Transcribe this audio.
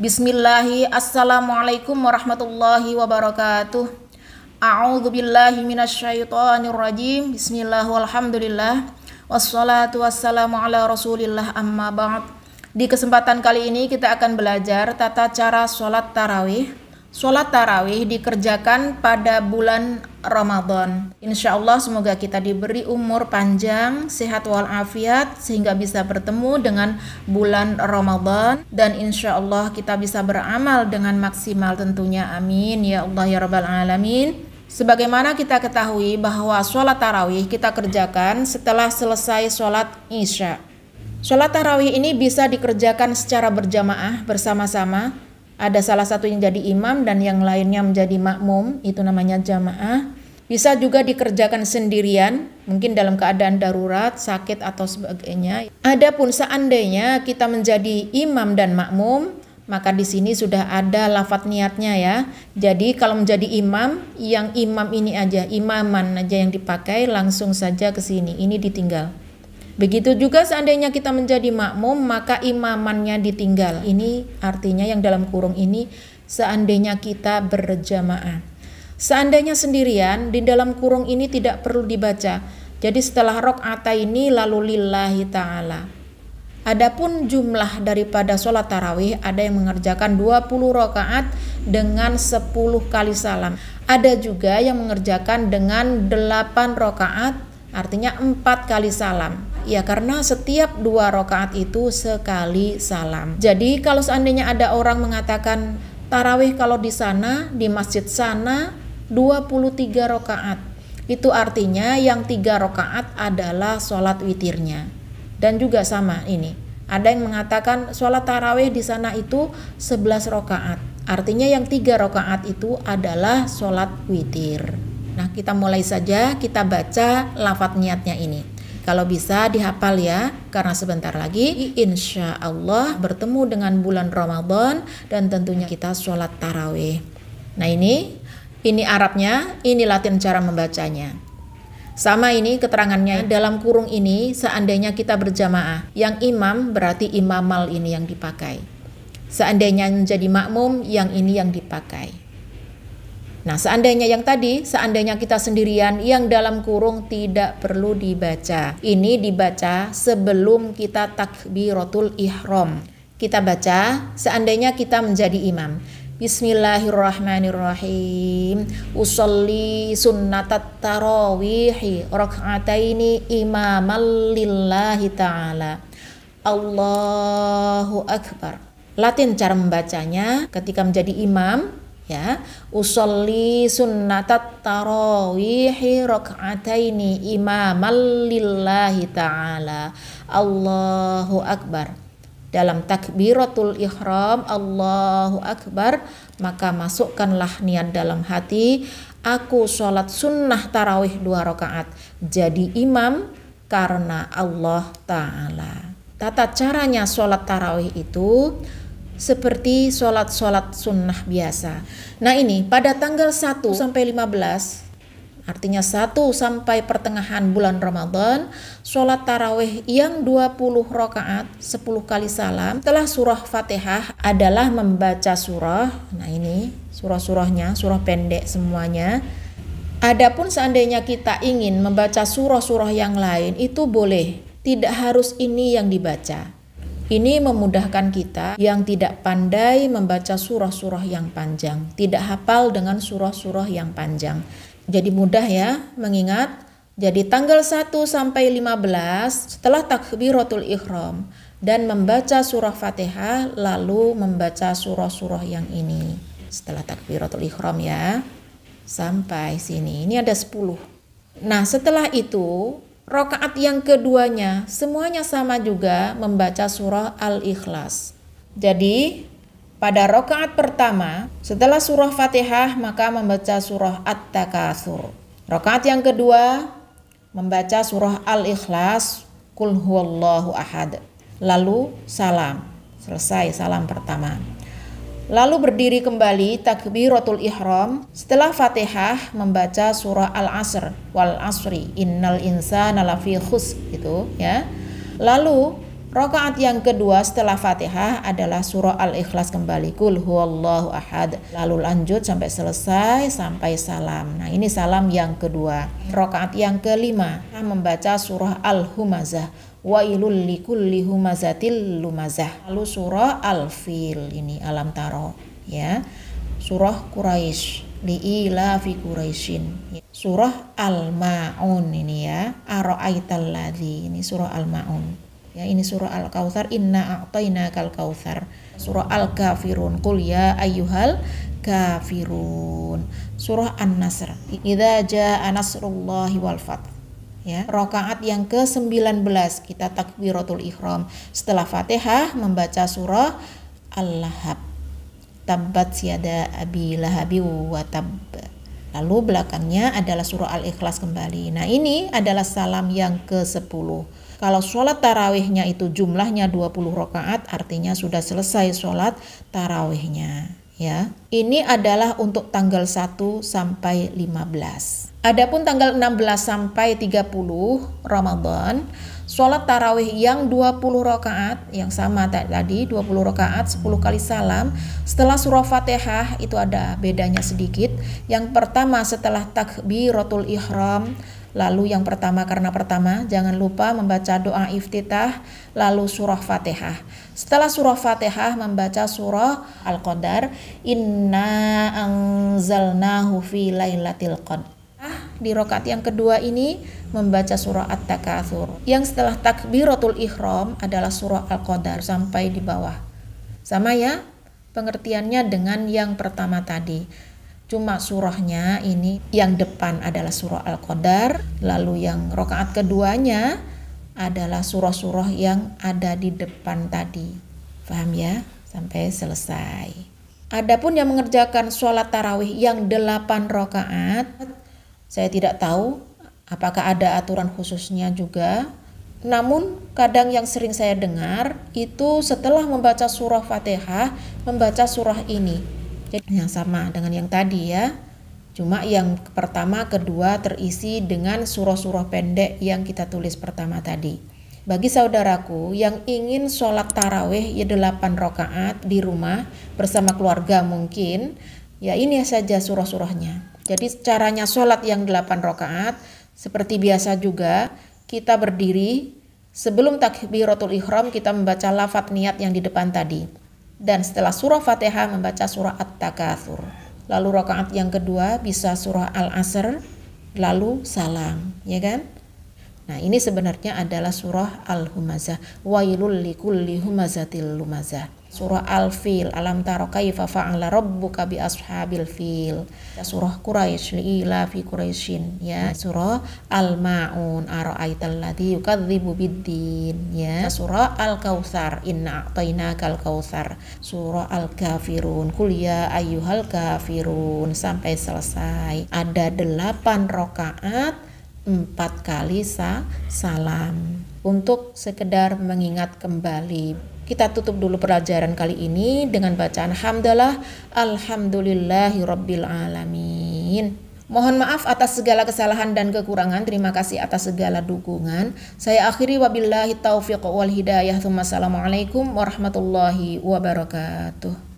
Bismillahi, assalamualaikum warahmatullahi wabarakatuh. A'udzu billahi minasyaitonir rajim. Bismillah walhamdulillah. Wassalatu wassalamu ala Rasulillah amma ba'd. Di kesempatan kali ini kita akan belajar tata cara sholat tarawih. Sholat tarawih dikerjakan pada bulan Ramadan. Insya Allah semoga kita diberi umur panjang, sehat walafiat sehingga bisa bertemu dengan bulan Ramadan, dan insya Allah kita bisa beramal dengan maksimal tentunya. Amin ya Allah ya Rabbal Alamin. Sebagaimana kita ketahui bahwa sholat tarawih kita kerjakan setelah selesai sholat isya. Sholat tarawih ini bisa dikerjakan secara berjamaah bersama-sama. Ada salah satu yang jadi imam dan yang lainnya menjadi makmum, itu namanya jamaah. Bisa juga dikerjakan sendirian, mungkin dalam keadaan darurat, sakit atau sebagainya. Adapun seandainya kita menjadi imam dan makmum, maka di sini sudah ada lafadz niatnya ya. Jadi kalau menjadi imam, yang imam ini aja, imaman aja yang dipakai, langsung saja ke sini, ini ditinggal. Begitu juga seandainya kita menjadi makmum, maka imamannya ditinggal. Ini artinya yang dalam kurung ini seandainya kita berjamaah. Seandainya sendirian, di dalam kurung ini tidak perlu dibaca. Jadi setelah rakaataini lalu lillahi ta'ala. Adapun jumlah daripada sholat tarawih, ada yang mengerjakan 20 rakaat dengan 10 kali salam. Ada juga yang mengerjakan dengan 8 rakaat, artinya 4 kali salam. Ya, karena setiap 2 rakaat itu sekali salam. Jadi kalau seandainya ada orang mengatakan tarawih kalau di sana, di masjid sana 23 rakaat, itu artinya yang 3 rakaat adalah sholat witirnya. Dan juga sama ini, ada yang mengatakan sholat tarawih di sana itu 11 rakaat, artinya yang 3 rakaat itu adalah sholat witir. Nah, kita mulai saja, kita baca lafadz niatnya ini. Kalau bisa dihafal ya, karena sebentar lagi insya Allah bertemu dengan bulan Ramadan dan tentunya kita sholat tarawih. Nah ini Arabnya, ini latihan cara membacanya. Sama ini keterangannya dalam kurung ini, seandainya kita berjamaah, yang imam berarti imamal ini yang dipakai. Seandainya menjadi makmum, yang ini yang dipakai. Nah, seandainya yang tadi, seandainya kita sendirian, yang dalam kurung tidak perlu dibaca. Ini dibaca sebelum kita takbiratul ihram. Kita baca seandainya kita menjadi imam. Bismillahirrahmanirrahim. Usolli sunnatat tarawihi rak'ataini imamal lillahi ta'ala. Allahu akbar. Latin cara membacanya ketika menjadi imam. Ya, usolli sunnatat tarawihi rak'ataini imamal lillahi ta'ala. Allahu akbar. Dalam takbiratul ihram Allahu akbar, maka masukkanlah niat dalam hati, aku sholat sunnah tarawih 2 rakaat, jadi imam karena Allah ta'ala. Tata caranya sholat tarawih itu seperti sholat-sholat sunnah biasa. Nah ini pada tanggal 1 sampai 15, artinya 1 sampai pertengahan bulan Ramadan, sholat tarawih yang 20 rakaat 10 kali salam setelah surah Fatihah adalah membaca surah. Nah ini surah-surahnya, surah pendek semuanya. Adapun seandainya kita ingin membaca surah-surah yang lain, itu boleh, tidak harus ini yang dibaca. Ini memudahkan kita yang tidak pandai membaca surah-surah yang panjang, tidak hafal dengan surah-surah yang panjang. Jadi mudah ya mengingat. Jadi tanggal 1 sampai 15 setelah takbiratul ihram dan membaca surah Fatihah, lalu membaca surah-surah yang ini setelah takbiratul ihram ya. Sampai sini. Ini ada 10. Nah, setelah itu rakaat yang keduanya semuanya sama juga membaca surah Al-Ikhlas. Jadi pada rakaat pertama setelah surah Fatihah maka membaca surah At-Takatsur. Rakaat yang kedua membaca surah Al-Ikhlas, Qul huwallahu ahad. Lalu salam. Selesai salam pertama. Lalu berdiri kembali takbiratul ihram. Setelah Fatihah membaca surah Al-Asr, wal asri innal insana lafi khusr gitu ya. Lalu Rakaat yang kedua setelah Fatihah adalah surah Al-Ikhlas kembali. Qul huwallahu ahad. Lalu lanjut sampai selesai sampai salam. Nah, ini salam yang kedua. Rakaat yang kelima membaca surah Al-Humazah. Wailul likulli humazatil lumazah. Lalu surah Al-Fil, ini Alam Taro ya. Surah Quraisy, li'ila fi Quraisyin. Surah Al-Ma'un ini ya. Ara'aital ladzi, ini surah Al-Ma'un. Ya, ini surah Al-Kautsar, inna a'tainakal kautsar. Surah Al-Kafirun, qul ya ayyuhal kafirun. Surah An-Nasr, idza jaa nasrullahi wal fath. Ya, rakaat yang ke-19 kita takbiratul ihram. Setelah Fatihah membaca surah Al-Lahab. Tabbat yada abi lahabi wa tabb. Lalu belakangnya adalah surah Al-Ikhlas kembali. Nah, ini adalah salam yang ke-10. Kalau sholat tarawihnya itu jumlahnya 20 rakaat, artinya sudah selesai sholat tarawihnya. Ya, ini adalah untuk tanggal 1 sampai 15. Adapun tanggal 16 sampai 30 Ramadan, sholat tarawih yang 20 rakaat, yang sama tadi 20 rakaat 10 kali salam. Setelah surah Fatihah itu ada bedanya sedikit. Yang pertama setelah takbiratul ihram. Lalu yang pertama karena pertama jangan lupa membaca doa iftitah, lalu surah Fatihah. Setelah surah Fatihah membaca surah Al-Qadar, inna anzalnahu fi lailatul qadar. Di rakaat yang kedua ini membaca surah At-Takatsur. Yang setelah takbiratul ihram adalah surah Al-Qadar sampai di bawah. Sama ya pengertiannya dengan yang pertama tadi. Cuma surahnya ini yang depan adalah surah Al-Qadar, lalu yang rakaat keduanya adalah surah-surah yang ada di depan tadi. Paham ya? Sampai selesai. Adapun yang mengerjakan sholat tarawih yang 8 rakaat, saya tidak tahu apakah ada aturan khususnya juga. Namun kadang yang sering saya dengar itu setelah membaca surah Fatihah, membaca surah ini. Yang sama dengan yang tadi ya. Cuma yang pertama, kedua terisi dengan surah-surah pendek yang kita tulis pertama tadi. Bagi saudaraku yang ingin sholat tarawih ya 8 rakaat di rumah bersama keluarga mungkin, ya ini saja surah-surahnya. Jadi caranya sholat yang 8 rakaat seperti biasa juga, kita berdiri sebelum takbiratul ihram kita membaca lafadz niat yang di depan tadi. Dan setelah surah Fatihah membaca surah At-Takatsur. Lalu rakaat yang kedua bisa surah Al-Asr, lalu salam, ya kan? Nah, ini sebenarnya adalah surah Al-Humazah. Wailul likulli humazatil lumazah. Surah Al-Fil, alam taro kaifa fa'ala rabbuka bi ashabil fil. Surah Quraisy, li'ila fi Quraisyin, ya. Surah Al-Ma'un, ara'aital ladzi yukadzibu biddin, ya. Surah Al-Kautsar, inna a'tainakal kautsar. Surah Al-Kafirun, qul ya ayyuhal kafirun, sampai selesai. Ada 8 rakaat, 4 kali salam. Untuk sekedar mengingat kembali. Kita tutup dulu pelajaran kali ini dengan bacaan hamdalah alhamdulillahi rabbil alamin. Mohon maaf atas segala kesalahan dan kekurangan. Terima kasih atas segala dukungan. Saya akhiri wabillahi taufiq wal hidayah. Assalamualaikum warahmatullahi wabarakatuh.